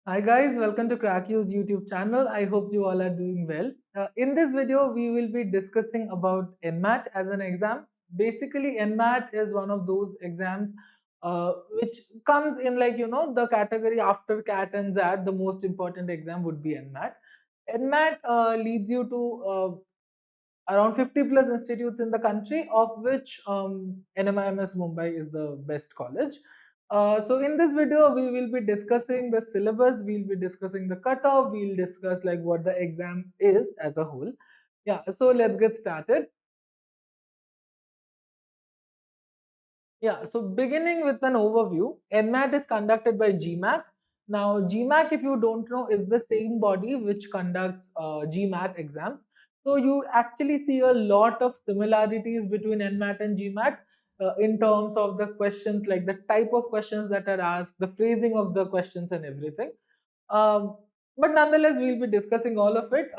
Hi guys, welcome to Cracku's YouTube channel. I hope you all are doing well. In this video, we will be discussing about NMAT as an exam. Basically, NMAT is one of those exams which comes in the category after CAT and ZAT. The most important exam would be NMAT. NMAT leads you to around 50 plus institutes in the country, of which NMIMS Mumbai is the best college. So in this video, we will be discussing the syllabus, we'll be discussing the cutoff, we'll discuss like what the exam is as a whole. Yeah, so let's get started. Yeah, so beginning with an overview, NMAT is conducted by GMAC. Now, GMAC, if you don't know, is the same body which conducts GMAT exams. So you actually see a lot of similarities between NMAT and GMAT in terms of the questions, like the type of questions that are asked, the phrasing of the questions and everything. Um, but nonetheless, we'll be discussing all of it.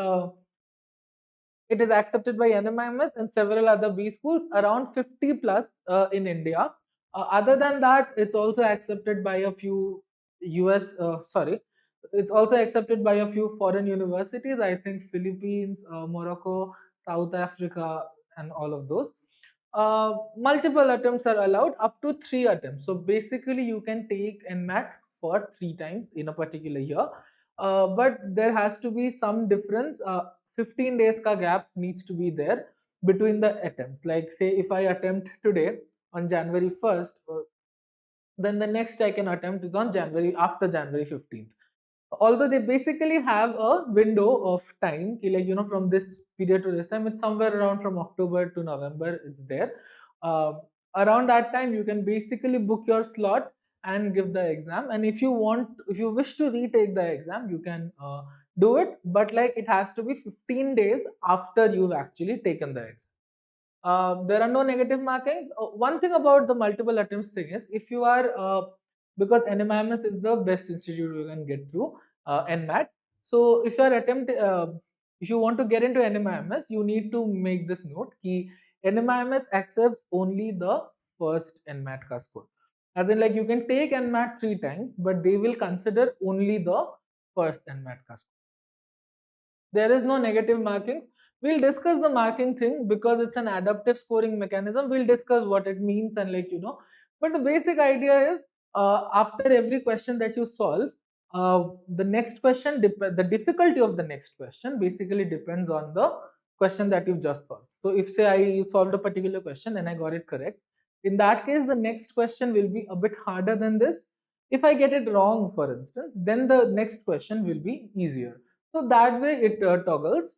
It is accepted by NMIMS and several other B schools, around 50 plus in India. Other than that, it's also accepted by a few it's also accepted by a few foreign universities. I think Philippines, Morocco, South Africa, and all of those. Multiple attempts are allowed, up to 3 attempts. So basically, you can take NMAT for 3 times in a particular year. But there has to be some difference. 15 days ka gap needs to be there between the attempts. Like say if I attempt today on January 1st, then the next I can attempt is on January 15th. Although they basically have a window of time, from this period to this time, it's somewhere around from October to November, it's there. Uh, Around that time, you can basically book your slot and give the exam. And if you wish to retake the exam, you can do it, but like it has to be 15 days after you've actually taken the exam. There are no negative markings. One thing about the multiple attempts thing is, if you are because NMIMS is the best institute you can get through NMAT. So if you want to get into NMIMS, you need to make this note: ki NMIMS accepts only the first NMAT ka score. As in, like, you can take NMAT 3 times, but they will consider only the first NMAT ka score. There is no negative markings. We'll discuss the marking thing because it's an adaptive scoring mechanism. We'll discuss what it means and but the basic idea is, after every question that you solve, the next question, the difficulty of the next question basically depends on the question that you've just solved. So if say I solved a particular question and I got it correct, in that case the next question will be a bit harder than this. If I get it wrong, for instance, then the next question will be easier. So that way it toggles.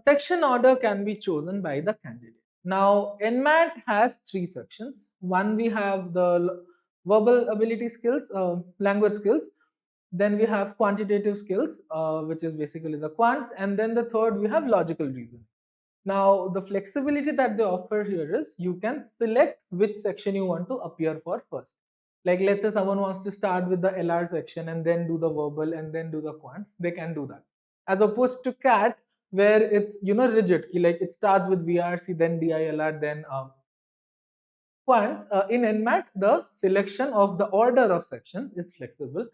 Section order can be chosen by the candidate. Now, NMAT has 3 sections. One, we have the verbal ability skills, language skills. Then we have quantitative skills, which is basically the quants. And then the third, we have logical reasoning. Now, the flexibility that they offer here is you can select which section you want to appear for first. Like, let's say someone wants to start with the LR section and then do the verbal and then do the quants, they can do that. As opposed to CAT, where it's rigid, like it starts with VRC, then DILR, then quants. In NMAT, the selection of the order of sections is flexible,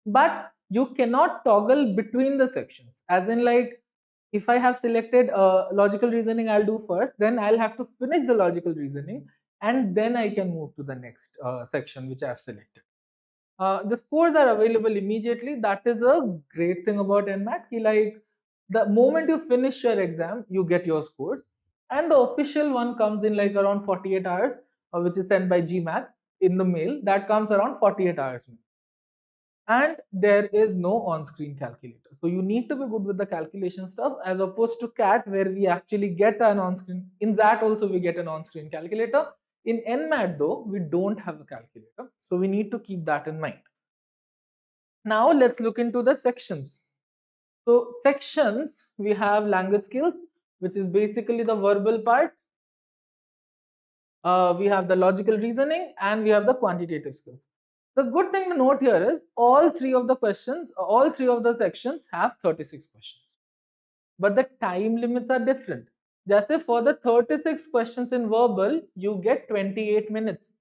but you cannot toggle between the sections. As in, like, if I have selected logical reasoning, I'll do first, then I'll have to finish the logical reasoning, and then I can move to the next section which I've selected. The scores are available immediately. That is the great thing about NMAT. Like, the moment you finish your exam, you get your scores, and the official one comes in like around 48 hours, which is sent by GMAC in the mail. That comes around 48 hours. And there is no on-screen calculator, so you need to be good with the calculation stuff, as opposed to CAT, where we actually get an on-screen. In that also we get an on-screen calculator. In NMAT though, we don't have a calculator, so we need to keep that in mind. Now let's look into the sections. So sections, we have language skills, which is basically the verbal part. We have the logical reasoning, and we have the quantitative skills. The good thing to note here is all three of the sections have 36 questions. But the time limits are different. Just say for the 36 questions in verbal, you get 28 minutes.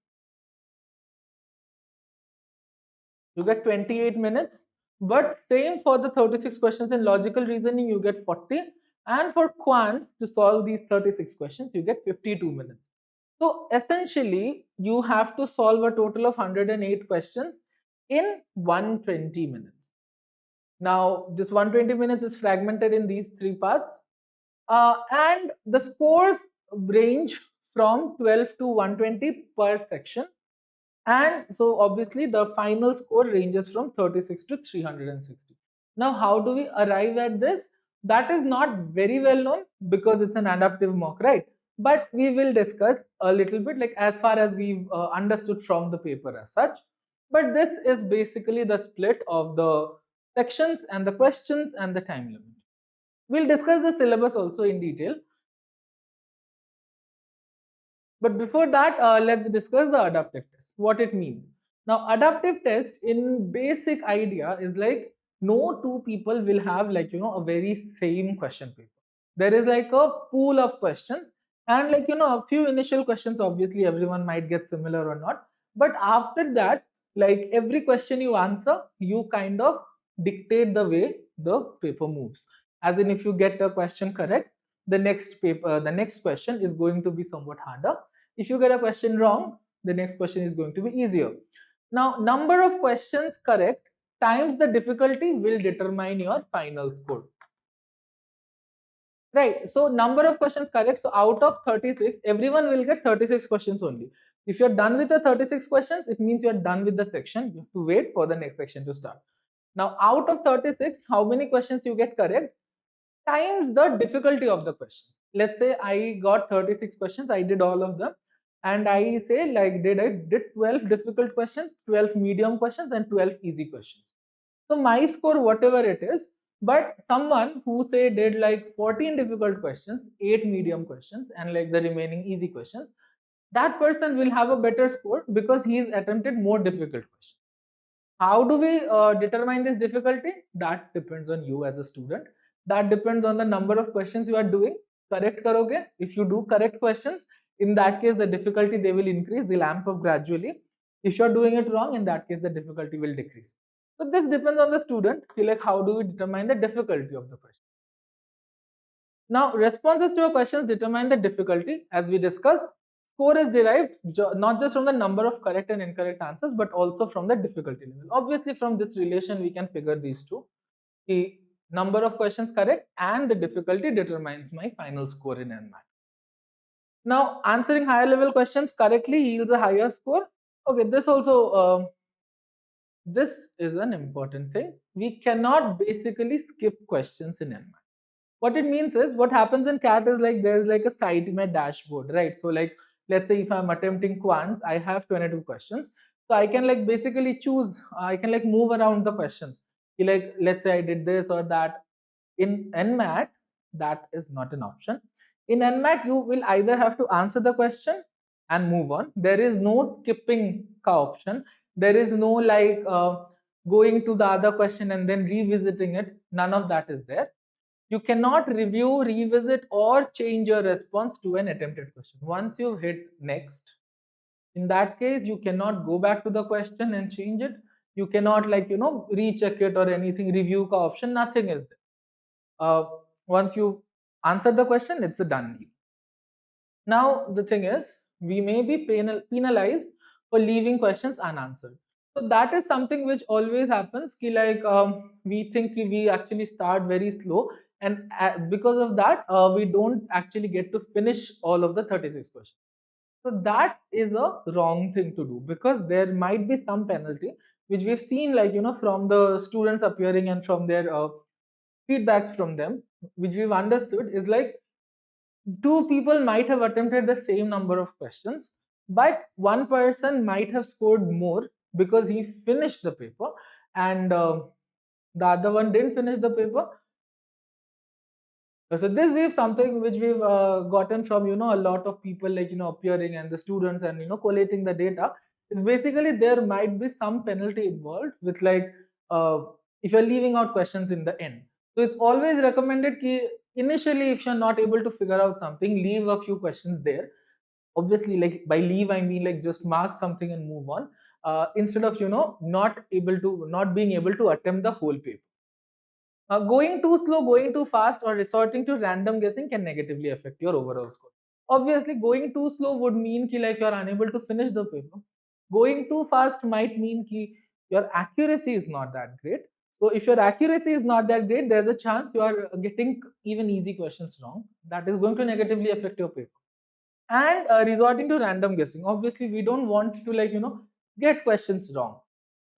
You get 28 minutes. But same for the 36 questions in logical reasoning, you get 40. And for quants, to solve these 36 questions, you get 52 minutes. So essentially, you have to solve a total of 108 questions in 120 minutes. Now, this 120 minutes is fragmented in these three parts. And the scores range from 12 to 120 per section. And so obviously the final score ranges from 36 to 360. Now, how do we arrive at this? That is not very well known because it's an adaptive mock, right? But we will discuss a little bit, like as far as we've understood from the paper as such. But this is basically the split of the sections and the questions and the time limit. We'll discuss the syllabus also in detail. But before that, let's discuss the adaptive test, what it means. Now, adaptive test in basic idea is like no two people will have like, a very same question paper. There is like a pool of questions and like, a few initial questions, obviously everyone might get similar or not. But after that, like every question you answer, you kind of dictate the way the paper moves. As in, if you get a question correct, the next question is going to be somewhat harder. If you get a question wrong, the next question is going to be easier. Now, number of questions correct times the difficulty will determine your final score. Right, so number of questions correct, so out of 36, everyone will get 36 questions only. If you're done with the 36 questions, it means you're done with the section. You have to wait for the next section to start. Now, out of 36, how many questions you get correct times the difficulty of the questions. Let's say I got 36 questions, I did all of them, and I say like I did 12 difficult questions, 12 medium questions, and 12 easy questions. So my score, whatever it is, but someone who say did like 14 difficult questions, 8 medium questions, and like the remaining easy questions, that person will have a better score because he's attempted more difficult questions. How do we determine this difficulty? That depends on you as a student. That depends on the number of questions you are doing. Correct karoge. If you do correct questions, in that case the difficulty they will increase, they'll amp up gradually. If you're doing it wrong, in that case the difficulty will decrease. So this depends on the student. Like how do we determine the difficulty of the question? Now, responses to your questions determine the difficulty. As we discussed, score is derived not just from the number of correct and incorrect answers, but also from the difficulty level. Obviously, from this relation, we can figure these two. The number of questions correct and the difficulty determines my final score in NMAT. Now, answering higher level questions correctly yields a higher score. Okay, this is an important thing. We cannot basically skip questions in NMAT. What it means is, what happens in CAT is like there's like a site in my dashboard, right? So like let's say if I'm attempting quants, I have 22 questions, so I can like basically choose, I can like move around the questions. Like let's say I did this or that. In NMAT, that is not an option. In NMAT, you will either have to answer the question and move on. There is no skipping ka option. There is no like going to the other question and then revisiting it. None of that is there. You cannot review, revisit, or change your response to an attempted question. Once you hit next, in that case, you cannot go back to the question and change it. You cannot like, recheck it or anything, review ka option, nothing is there. Once you answer the question, it's a done deal. Now, the thing is, we may be penalized for leaving questions unanswered. So that is something which always happens. Ki like we think we actually start very slow, and because of that, we don't actually get to finish all of the 36 questions. So that is a wrong thing to do because there might be some penalty which we've seen, like from the students appearing and from their feedbacks from them, which we've understood is like two people might have attempted the same number of questions, but one person might have scored more because he finished the paper and the other one didn't finish the paper. So this is something which we've gotten from a lot of people, like appearing and the students and collating the data. It's basically there might be some penalty involved with like if you're leaving out questions in the end. So it's always recommended ki initially if you're not able to figure out something, leave a few questions there. Obviously, like by leave I mean like just mark something and move on. instead of not being able to attempt the whole paper. Going too slow, going too fast, or resorting to random guessing can negatively affect your overall score. Obviously, going too slow would mean ki like you're unable to finish the paper. Going too fast might mean ki your accuracy is not that great. So if your accuracy is not that great, there's a chance you are getting even easy questions wrong. That is going to negatively affect your paper. And resorting to random guessing. Obviously, we don't want to get questions wrong.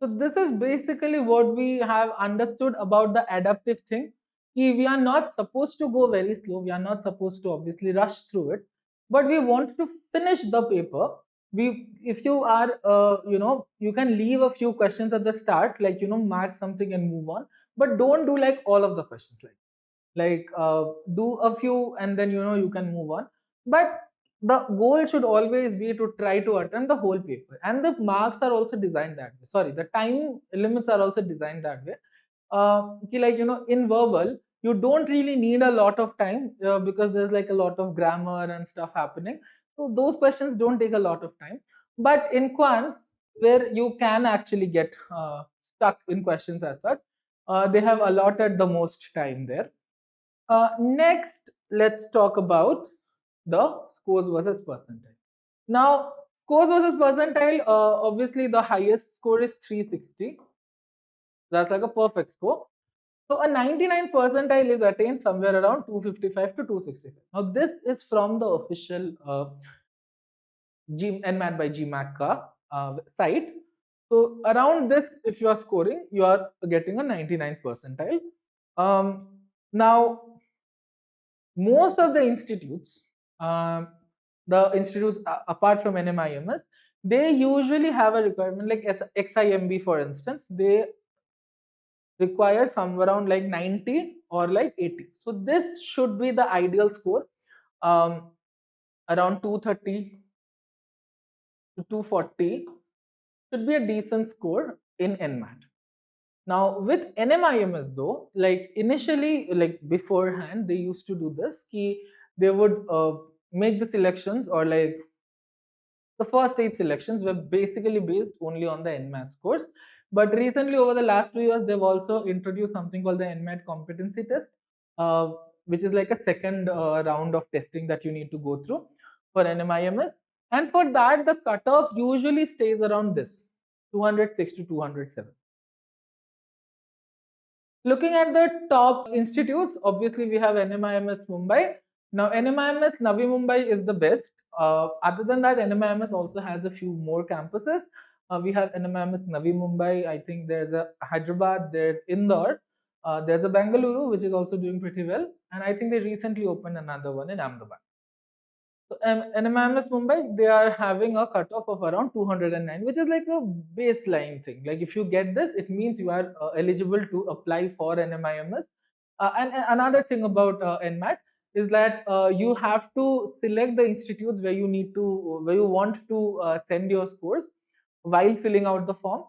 So this is basically what we have understood about the adaptive thing. We are not supposed to go very slow. We are not supposed to obviously rush through it, but we want to finish the paper. If you are, you can leave a few questions at the start, like mark something and move on, but don't do like all of the questions. Do a few and then you can move on. But the goal should always be to try to attempt the whole paper, and the marks are also designed that way. Sorry, the time limits are also designed that way. In verbal you don't really need a lot of time because there's like a lot of grammar and stuff happening, so those questions don't take a lot of time. But in quants, where you can actually get stuck in questions as such, they have allotted the most time there. Next, let's talk about the scores versus percentile. Now, scores versus percentile, obviously the highest score is 360. That's like a perfect score. So a 99 percentile is attained somewhere around 255 to 265. Now, this is from the official NMAT by GMAC site. So around this, if you are scoring, you are getting a 99 percentile. Now, most of the institutes, apart from NMIMS, they usually have a requirement like XIMB, for instance. They require somewhere around like 90 or like 80. So this should be the ideal score, around 230 to 240 should be a decent score in NMAT. Now with NMIMS though, like initially, like beforehand, they used to do this. They would make the selections, or like the first 8 selections were basically based only on the NMAT scores. But recently, over the last 2 years, they've also introduced something called the NMAT competency test, which is like a second round of testing that you need to go through for NMIMS. And for that, the cutoff usually stays around this 206 to 207. Looking at the top institutes, obviously we have NMIMS Mumbai. Now NMIMS Navi Mumbai is the best. Other than that, NMIMS also has a few more campuses. We have NMIMS Navi Mumbai. I think there's a Hyderabad, there's Indore, there's a Bengaluru, which is also doing pretty well. And I think they recently opened another one in Ahmedabad. So NMIMS Mumbai, they are having a cutoff of around 209, which is like a baseline thing. Like if you get this, it means you are eligible to apply for NMIMS. And another thing about NMAT is that you have to select the institutes where you want to send your scores while filling out the form.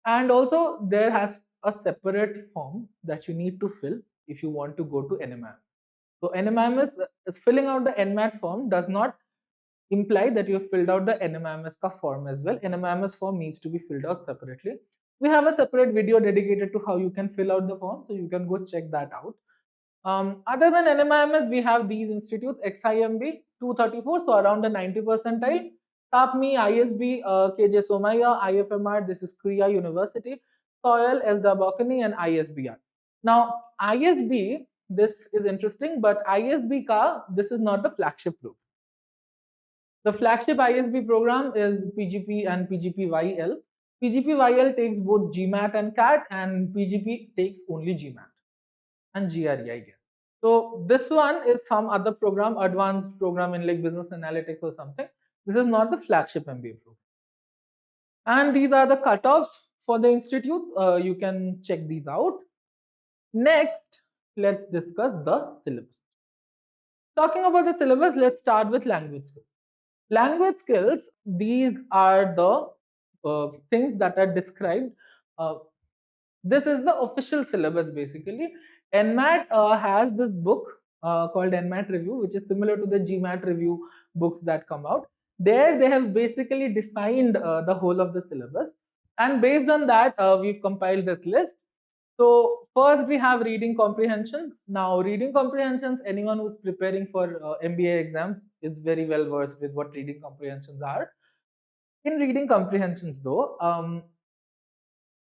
And also there has a separate form that you need to fill if you want to go to NMIMS. So NMIMS is filling out the NMAT form does not imply that you have filled out the NMIMS ka form as well. NMIMS form needs to be filled out separately. We have a separate video dedicated to how you can fill out the form, so you can go check that out. Other than NMIMS, we have these institutes: XIMB 234, so around the 90 percentile. TAPME, ISB, KJ Somaiya, IFMR, this is Kriya University, SOIL, SDA Bokani, and ISBR. Now, ISB, this is interesting, but ISB this is not the flagship program. The flagship ISB program is PGP and PGPYL. PGPYL takes both GMAT and CAT, and PGP takes only GMAT and GRE, I guess. So this one is some other program, advanced program in like business analytics or something. This is not the flagship MBA program. And these are the cutoffs for the institute. You can check these out. Next, let's discuss the syllabus. Talking about the syllabus, let's start with language skills. Language skills, these are the things that are described. This is the official syllabus basically. NMAT has this book called NMAT Review, which is similar to the GMAT Review books that come out. There they have basically defined the whole of the syllabus, and based on that we've compiled this list. So first we have reading comprehensions. Now reading comprehensions, anyone who's preparing for MBA exams is very well versed with what reading comprehensions are. In reading comprehensions though,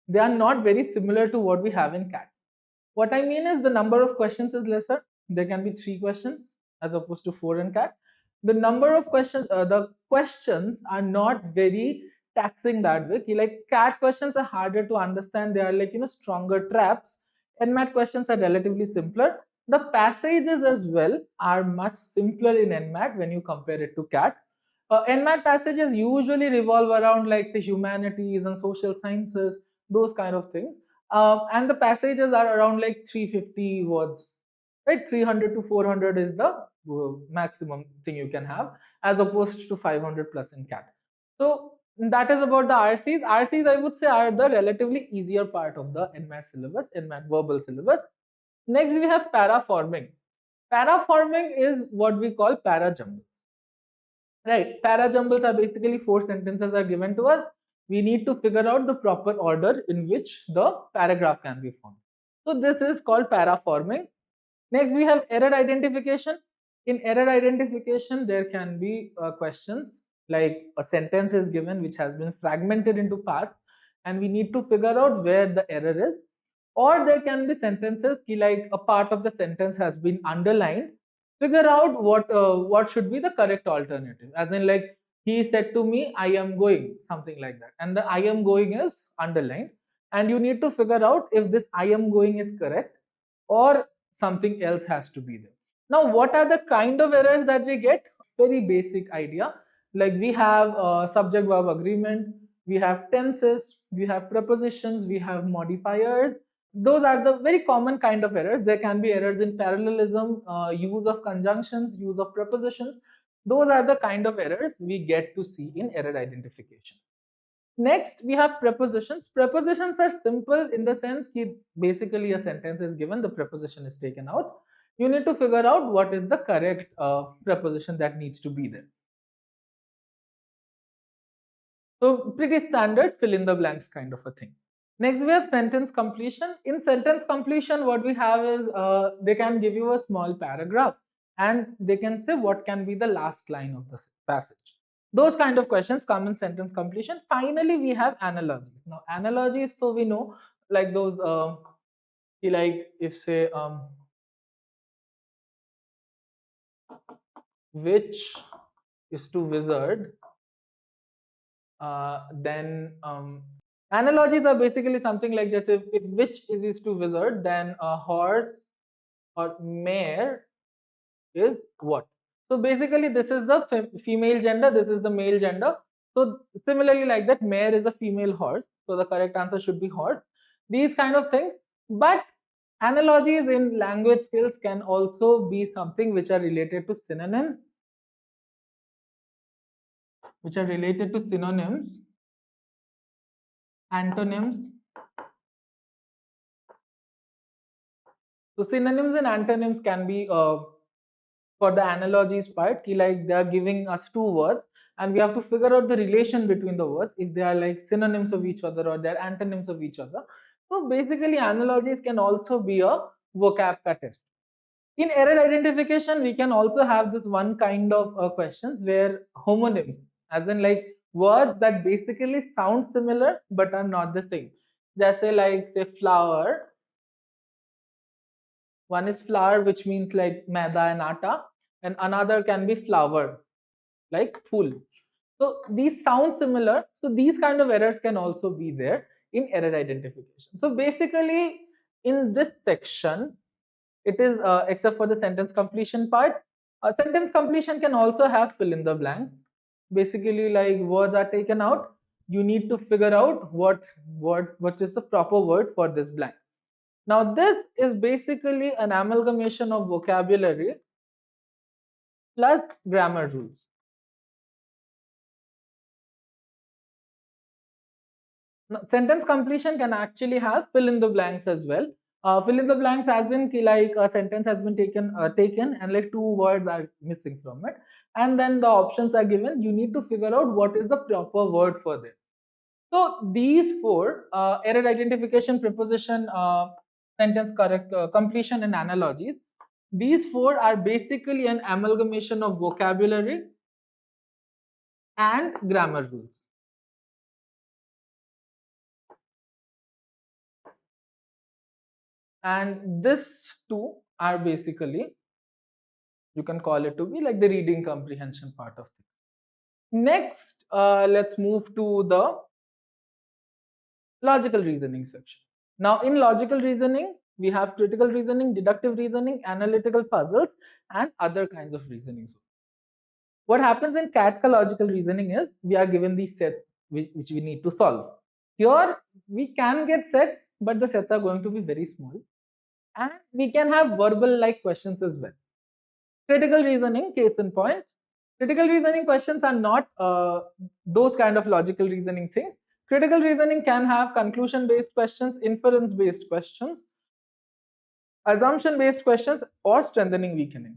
they are not very similar to what we have in CAT. What I mean is the number of questions is lesser. There can be 3 questions as opposed to 4 in CAT. The number of questions, the questions are not very taxing that way. Like CAT questions are harder to understand. They are like, stronger traps. NMAT questions are relatively simpler. The passages as well are much simpler in NMAT when you compare it to CAT. NMAT passages usually revolve around like say humanities and social sciences, those kind of things. And the passages are around like 350 words, right? 300 to 400 is the maximum thing you can have, as opposed to 500 plus in CAT. So that is about the RCs. RCs, I would say, are the relatively easier part of the NMAT syllabus, NMAT verbal syllabus. Next, we have paraforming. Paraforming is what we call parajumbles. Right, parajumbles are basically 4 sentences are given to us. We need to figure out the proper order in which the paragraph can be formed. So this is called paraforming. Next, we have error identification. In error identification, there can be questions like a sentence is given which has been fragmented into parts, and we need to figure out where the error is. Or there can be sentences like a part of the sentence has been underlined. Figure out what should be the correct alternative. As in, like he said to me, "I am going," something like that, and the "I am going" is underlined, and you need to figure out if this "I am going" is correct or something else has to be there. Now, what are the kind of errors that we get? Very basic idea. Like we have subject verb agreement, we have tenses, we have prepositions, we have modifiers. Those are the very common kind of errors. There can be errors in parallelism, use of conjunctions, use of prepositions. Those are the kind of errors we get to see in error identification. Next, we have prepositions. Prepositions are simple in the sense that basically a sentence is given, the preposition is taken out. You need to figure out what is the correct preposition that needs to be there. So pretty standard fill in the blanks kind of a thing. Next, we have sentence completion. In sentence completion, what we have is they can give you a small paragraph and they can say what can be the last line of the passage. Those kind of questions come in sentence completion. Finally, we have analogies. Now, analogies, so we know like those, like if say, which is to wizard, then analogies are basically something like this. If which is to wizard, then a horse or mare is what? So basically this is the female gender, this is the male gender. So similarly like that, mare is a female horse. So the correct answer should be horse. These kind of things. But analogies in language skills can also be something which are related to synonyms. Antonyms. So synonyms and antonyms can be for the analogies part, like they are giving us 2 words and we have to figure out the relation between the words, if they are like synonyms of each other or they are antonyms of each other. So basically analogies can also be a vocab ka test. In error identification, we can also have this one kind of questions where homonyms, as in like words that basically sound similar but are not the same. Just say flower. One is flour, which means like maida and atta, and another can be flower, like phool. So these sound similar. So these kind of errors can also be there in error identification. So basically, in this section, it is except for the sentence completion part. Sentence completion can also have fill in the blanks. Basically, like words are taken out. You need to figure out what is the proper word for this blank. Now, this is basically an amalgamation of vocabulary plus grammar rules. Now, sentence completion can actually have fill in the blanks as well. Fill in the blanks as in like a sentence has been taken and like 2 words are missing from it, and then the options are given. You need to figure out what is the proper word for them. So these four, error identification, preposition, sentence correct, completion, and analogies. These four are basically an amalgamation of vocabulary and grammar rules. And this two are basically, you can call it to be like the reading comprehension part of things. Next, let's move to the logical reasoning section. Now, in logical reasoning, we have critical reasoning, deductive reasoning, analytical puzzles, and other kinds of reasonings. What happens in CATCA logical reasoning is we are given these sets which we need to solve. Here, we can get sets, but the sets are going to be very small. And we can have verbal like questions as well. Critical reasoning, case in point. Critical reasoning questions are not those kind of logical reasoning things. Critical reasoning can have conclusion based questions, inference based questions, assumption based questions, or strengthening weakening.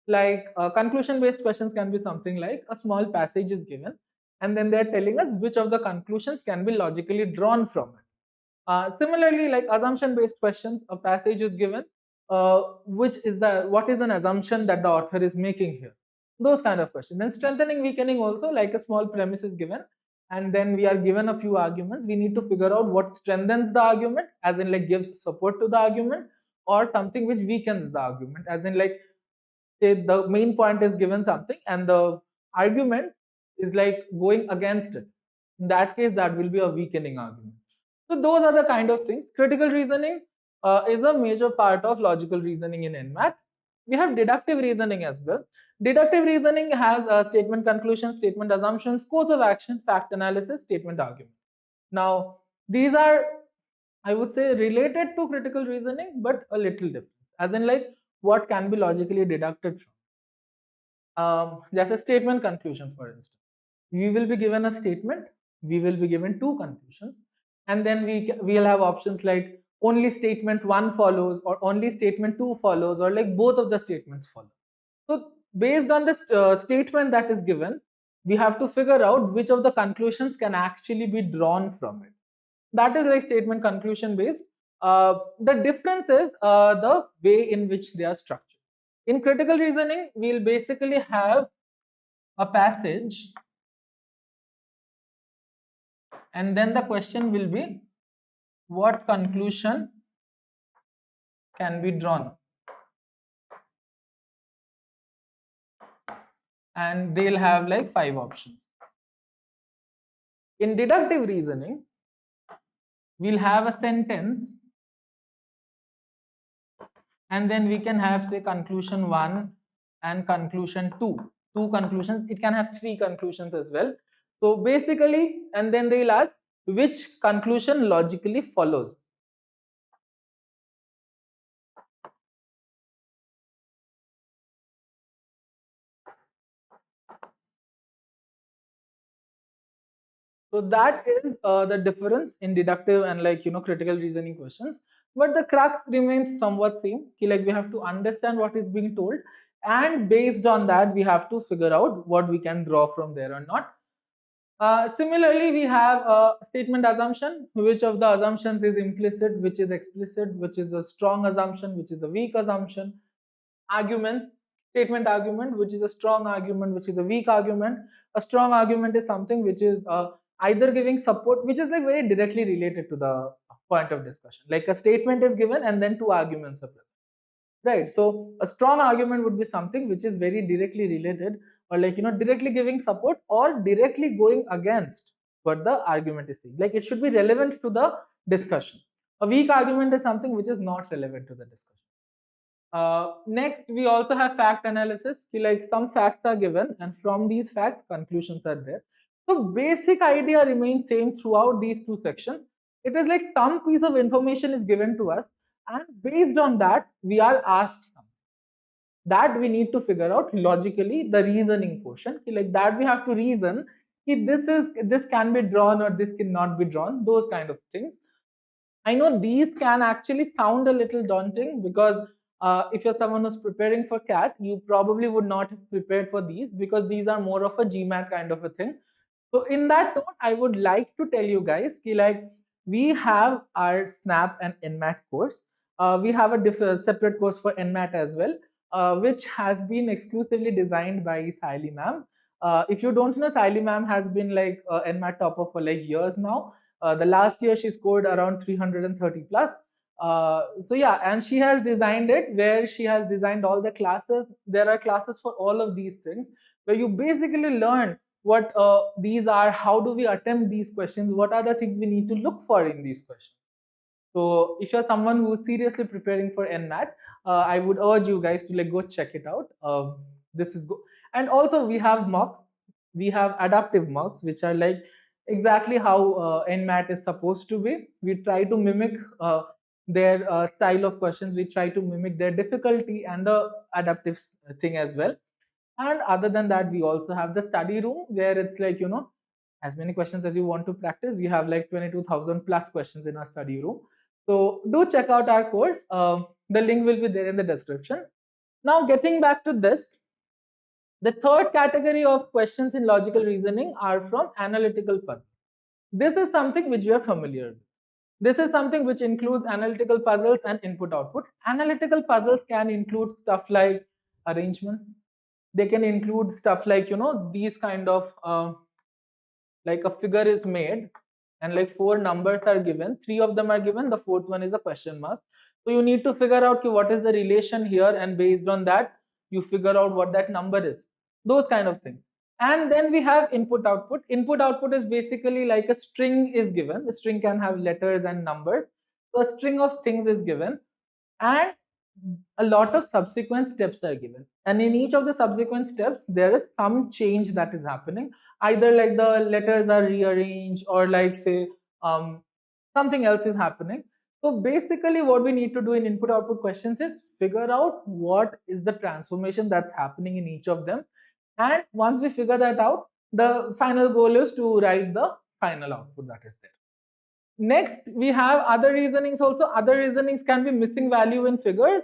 Like conclusion based questions can be something like a small passage is given and then they're telling us which of the conclusions can be logically drawn from it. Similarly, like assumption based questions, a passage is given, what is an assumption that the author is making here, those kind of questions. Then strengthening weakening also, like a small premise is given and then we are given a few arguments. We need to figure out what strengthens the argument, as in like gives support to the argument, or something which weakens the argument, as in like say the main point is given something and the argument is like going against it. In that case, that will be a weakening argument. So those are the kind of things. Critical reasoning is a major part of logical reasoning in NMAT. We have deductive reasoning as well. Deductive reasoning has statement conclusion, statement assumptions, course of action, fact analysis, statement argument. Now, these are, I would say, related to critical reasoning, but a little different. As in, like, what can be logically deducted from. Just a statement conclusion, for instance. We will be given a statement, we will be given two conclusions, and then we'll have options like only statement 1 follows, or only statement 2 follows, or like both of the statements follow. So based on this statement that is given, we have to figure out which of the conclusions can actually be drawn from it. That is like statement conclusion based. The difference is the way in which they are structured. In critical reasoning, we'll basically have a passage, and then the question will be what conclusion can be drawn, and they'll have like 5 options. In deductive reasoning, we'll have a sentence and then we can have say conclusion 1 and conclusion 2. Two conclusions. It can have 3 conclusions as well. So basically, and then they'll ask which conclusion logically follows. So that is the difference in deductive and like critical reasoning questions. But the crux remains somewhat same. Like we have to understand what is being told, and based on that we have to figure out what we can draw from there or not. Similarly, we have a statement assumption. Which of the assumptions is implicit, which is explicit, which is a strong assumption, which is a weak assumption. Arguments, statement argument, which is a strong argument, which is a weak argument. A strong argument is something which is either giving support, which is like very directly related to the point of discussion. Like a statement is given and then 2 arguments are present. Right. So a strong argument would be something which is very directly related, or like directly giving support or directly going against what the argument is saying. Like it should be relevant to the discussion. A weak argument is something which is not relevant to the discussion. Next, we also have fact analysis. Like some facts are given, and from these facts, conclusions are there. So basic idea remains same throughout these 2 sections. It is like some piece of information is given to us, and based on that we are asked something that we need to figure out logically, the reasoning portion. Like that we have to reason if this can be drawn or this cannot be drawn, those kind of things. I know these can actually sound a little daunting because if you're someone who's preparing for CAT, you probably would not have prepared for these because these are more of a GMAT kind of a thing. So in that note, I would like to tell you guys ki like we have our SNAP and NMAT course. We have a separate course for NMAT as well, which has been exclusively designed by Siley ma'am. If you don't know, Siley ma'am has been like NMAT topper for like years now. The last year she scored around 330 plus. So yeah, and she has designed it where she has designed all the classes. There are classes for all of these things where you basically learn what these are, how do we attempt these questions, what are the things we need to look for in these questions. So if you're someone who's seriously preparing for NMAT, I would urge you guys to like go check it out. This is good. And also we have mocks. We have adaptive mocks, which are like exactly how NMAT is supposed to be. We try to mimic their style of questions. We try to mimic their difficulty and the adaptive thing as well. And other than that, we also have the study room where it's like, you know, as many questions as you want to practice. We have like 22,000 plus questions in our study room. So do check out our course. The link will be there in the description. Now, getting back to this, the third category of questions in logical reasoning are from analytical puzzles. This is something which we are familiar with. This is something which includes analytical puzzles and input output. Analytical puzzles can include stuff like arrangements. They can include stuff like, you know, these kind of like a figure is made and like 4 numbers are given, 3 of them are given, the 4th one is a question mark. So you need to figure out what is the relation here, and based on that you figure out what that number is, those kind of things. And then we have input output. Input output is basically like a string is given. The string can have letters and numbers. So a string of things is given, and a lot of subsequent steps are given, and in each of the subsequent steps there is some change that is happening, either like the letters are rearranged or like say something else is happening. So basically what we need to do in input output questions is figure out what is the transformation that's happening in each of them, and once we figure that out, the final goal is to write the final output that is there. Next, we have other reasonings also. Other reasonings can be missing value in figures.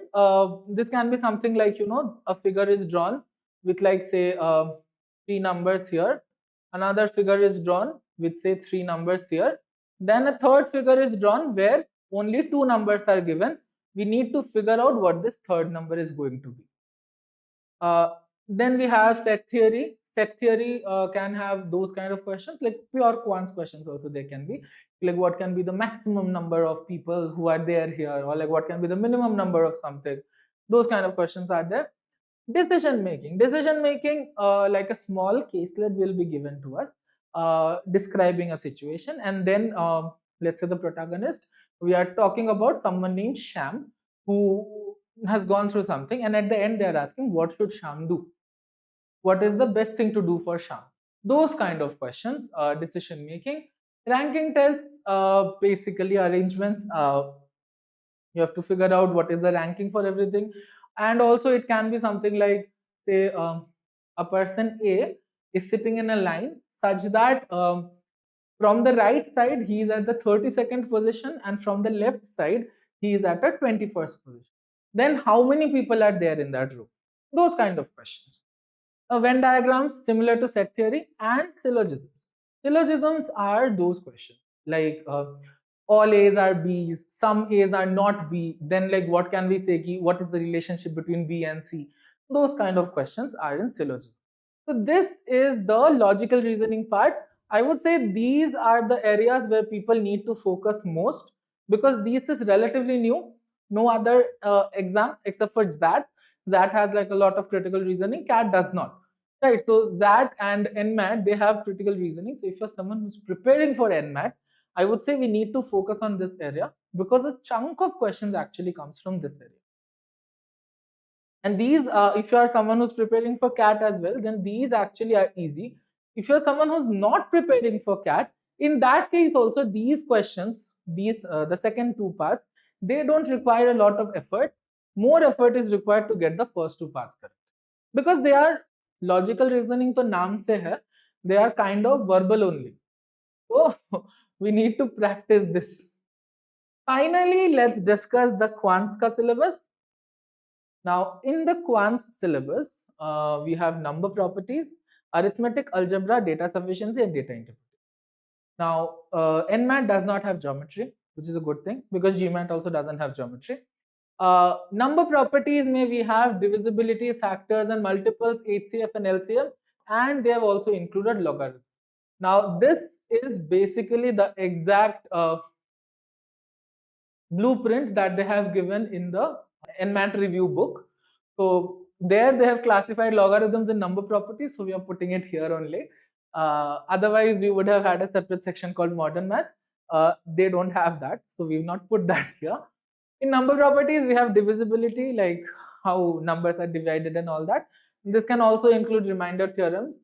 This can be something like, you know, a figure is drawn with like say 3 numbers here. Another figure is drawn with say 3 numbers here. Then a third figure is drawn where only 2 numbers are given. We need to figure out what this third number is going to be. Then we have set theory. Set theory can have those kind of questions, like pure quants questions also there can be. Like what can be the maximum number of people who are there here, or like what can be the minimum number of something. Those kind of questions are there. Decision making. Decision making, like a small caselet will be given to us, describing a situation, and then let's say the protagonist, we are talking about someone named Sham who has gone through something, and at the end they are asking what should Sham do, what is the best thing to do for Sham. Those kind of questions, decision making. Ranking tests, basically arrangements. You have to figure out what is the ranking for everything, and also it can be something like say a person A is sitting in a line such that from the right side he is at the 32nd position, and from the left side he is at a 21st position. Then how many people are there in that room? Those kind of questions. Venn diagrams similar to set theory, and syllogisms. Syllogisms are those questions like all A's are B's, some A's are not B. Then like what can we say? What is the relationship between B and C? Those kind of questions are in syllogism. So this is the logical reasoning part. I would say these are the areas where people need to focus most, because this is relatively new. No other exam except for that. That has like a lot of critical reasoning. CAT does not. Right. So that and NMAT, they have critical reasoning. So if you're someone who's preparing for NMAT, I would say we need to focus on this area, because a chunk of questions actually comes from this area. And these, if you are someone who's preparing for CAT as well, then these actually are easy. If you're someone who's not preparing for CAT, in that case also these questions, these the second two parts, they don't require a lot of effort. More effort is required to get the first two parts correct, because they are logical reasoning. तो नाम से है, they are kind of verbal only. So we need to practice this. Finally, let's discuss the Quant's syllabus. Now, in the Quant's syllabus, we have number properties, arithmetic, algebra, data sufficiency, and data interpretation. Now, NMAT does not have geometry, which is a good thing because GMAT also doesn't have geometry. Number properties may we have divisibility, factors and multiples, HCF and LCM, and they have also included logarithms. Now, this is basically the exact blueprint that they have given in the NMAT review book. So there they have classified logarithms in number properties, so we are putting it here only. Otherwise, we would have had a separate section called modern math. They don't have that, so we've not put that here. In number properties, we have divisibility, like how numbers are divided and all that. This can also include remainder theorems.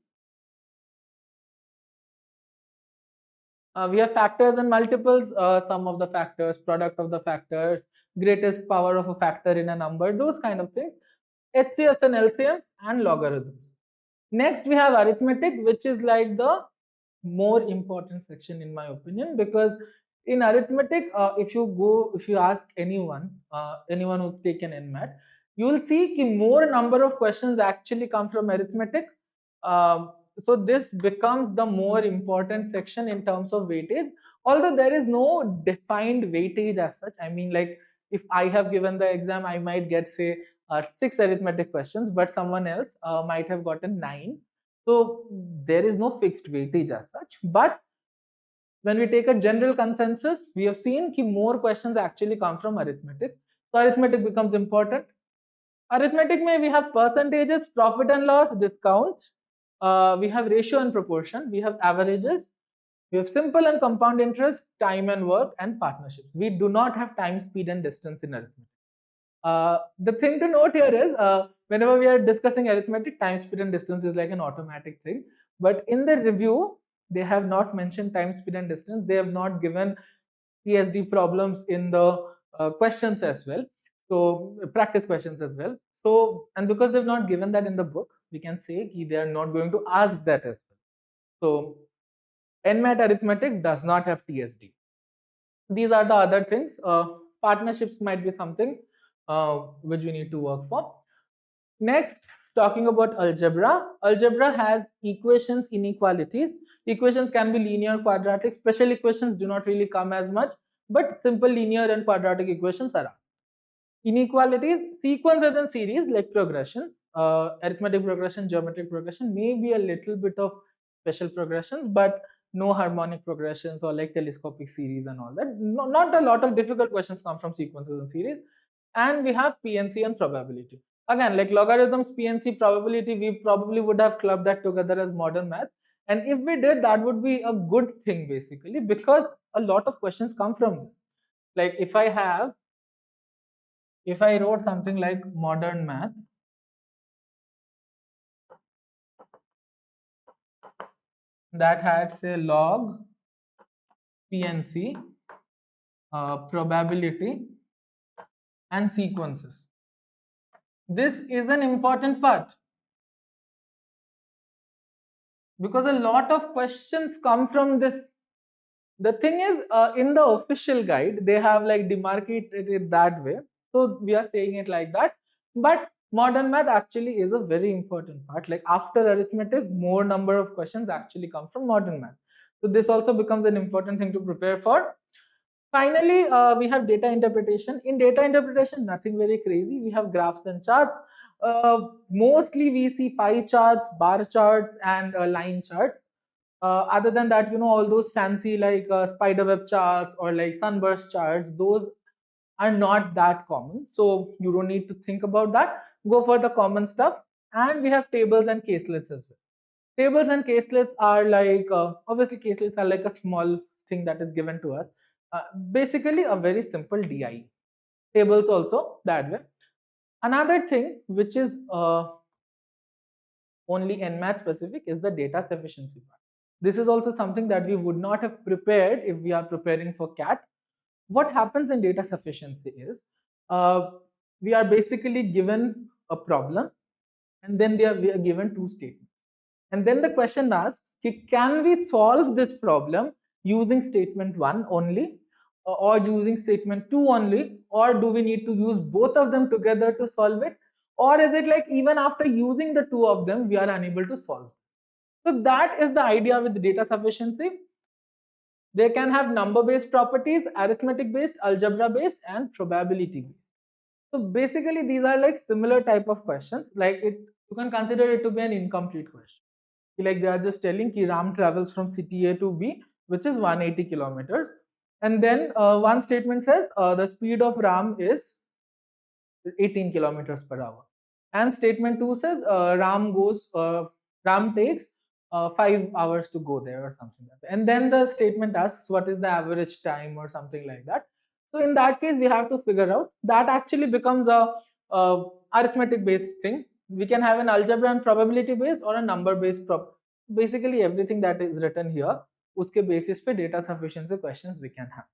We have factors and multiples, sum of the factors, product of the factors, greatest power of a factor in a number, those kind of things. HCFs and LCMs and logarithms. Next, we have arithmetic, which is like the more important section in my opinion, because in arithmetic, if you ask anyone who's taken NMAT, you will see that more number of questions actually come from arithmetic. So this becomes the more important section in terms of weightage, although there is no defined weightage as such. I mean, like if I have given the exam, I might get say 6 arithmetic questions, but someone else might have gotten 9. So there is no fixed weightage as such. But when we take a general consensus, we have seen that more questions actually come from arithmetic. So arithmetic becomes important. Arithmetic may we have percentages, profit and loss, discounts. We have ratio and proportion. We have averages. We have simple and compound interest, time and work, and partnerships. We do not have time, speed, and distance in arithmetic. The thing to note here is whenever we are discussing arithmetic, time, speed, and distance is like an automatic thing. But in the review, they have not mentioned time, speed, and distance. They have not given TSD problems in the questions as well. So practice questions as well. So, and because they've not given that in the book, we can say they are not going to ask that as well. So NMAT arithmetic does not have TSD. These are the other things. Partnerships might be something which we need to work for. Next, talking about algebra. Algebra has equations, inequalities. Equations can be linear, quadratic. Special equations do not really come as much, but simple linear and quadratic equations are. Inequalities, sequences and series like progressions, arithmetic progression, geometric progression, may be a little bit of special progressions, but no harmonic progressions or like telescopic series and all that. No, not a lot of difficult questions come from sequences and series. And we have PNC and probability. Again, like logarithms, PNC, probability, we probably would have clubbed that together as modern math. And if we did, that would be a good thing basically, because a lot of questions come from this. Like if I wrote something like modern math, that had say log, PNC, probability and sequences. This is an important part because a lot of questions come from this. The thing is, in the official guide, they have like demarcated it that way. So we are saying it like that. But modern math actually is a very important part. Like after arithmetic, more number of questions actually come from modern math. So this also becomes an important thing to prepare for. Finally, we have data interpretation. In data interpretation, nothing very crazy. We have graphs and charts. Mostly we see pie charts, bar charts, and line charts. Other than that, all those fancy like spiderweb charts or like sunburst charts, those are not that common. So you don't need to think about that. Go for the common stuff. And we have tables and caselets as well. Tables and caselets are like, obviously caselets are like a small thing that is given to us. Basically a very simple DI. Tables also that way. Another thing which is only NMAT specific is the data sufficiency part. This is also something that we would not have prepared if we are preparing for CAT. What happens in data sufficiency is we are basically given a problem and then we are given two statements. And then the question asks, can we solve this problem using statement 1 only, or using statement 2 only, or do we need to use both of them together to solve it, or is it like even after using the two of them we are unable to solve? So that is the idea with data sufficiency. They can have number based properties, arithmetic based, algebra based, and probability based. So basically these are like similar type of questions. Like it, you can consider it to be an incomplete question. Like they are just telling ki Ram travels from city A to B, which is 180 kilometers, and then one statement says the speed of Ram is 18 kilometers per hour, and statement 2 says Ram takes 5 hours to go there or something like that, and then the statement asks what is the average time or something like that. So in that case we have to figure out that actually becomes a arithmetic based thing. We can have an algebra and probability based or a number based basically everything that is written here, uske basis pe data sufficiency questions we can have.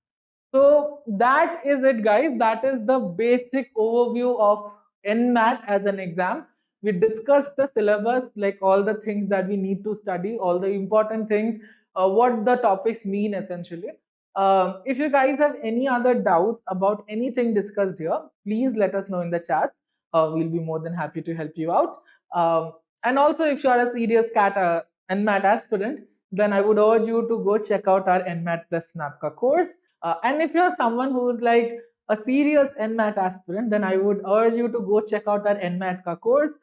So that is it, guys. That is the basic overview of NMAT as an exam. We discussed the syllabus, like all the things that we need to study, all the important things, what the topics mean essentially. If you guys have any other doubts about anything discussed here, please let us know in the chats. We'll be more than happy to help you out. And also, if you are a serious NMAT aspirant, then I would urge you to go check out our NMAT plus SNAPCA course. And if you're someone who is like a serious NMAT aspirant, then I would urge you to go check out our NMAT course.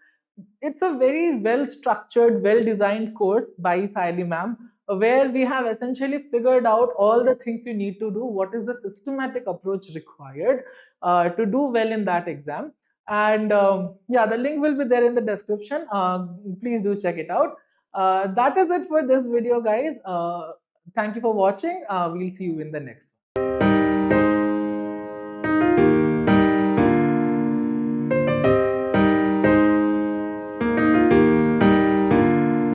It's a very well structured, well designed course by Saili ma'am, where we have essentially figured out all the things you need to do, what is the systematic approach required to do well in that exam. And yeah, the link will be there in the description. Please do check it out. That is it for this video, guys. Thank you for watching. We'll see you in the next one.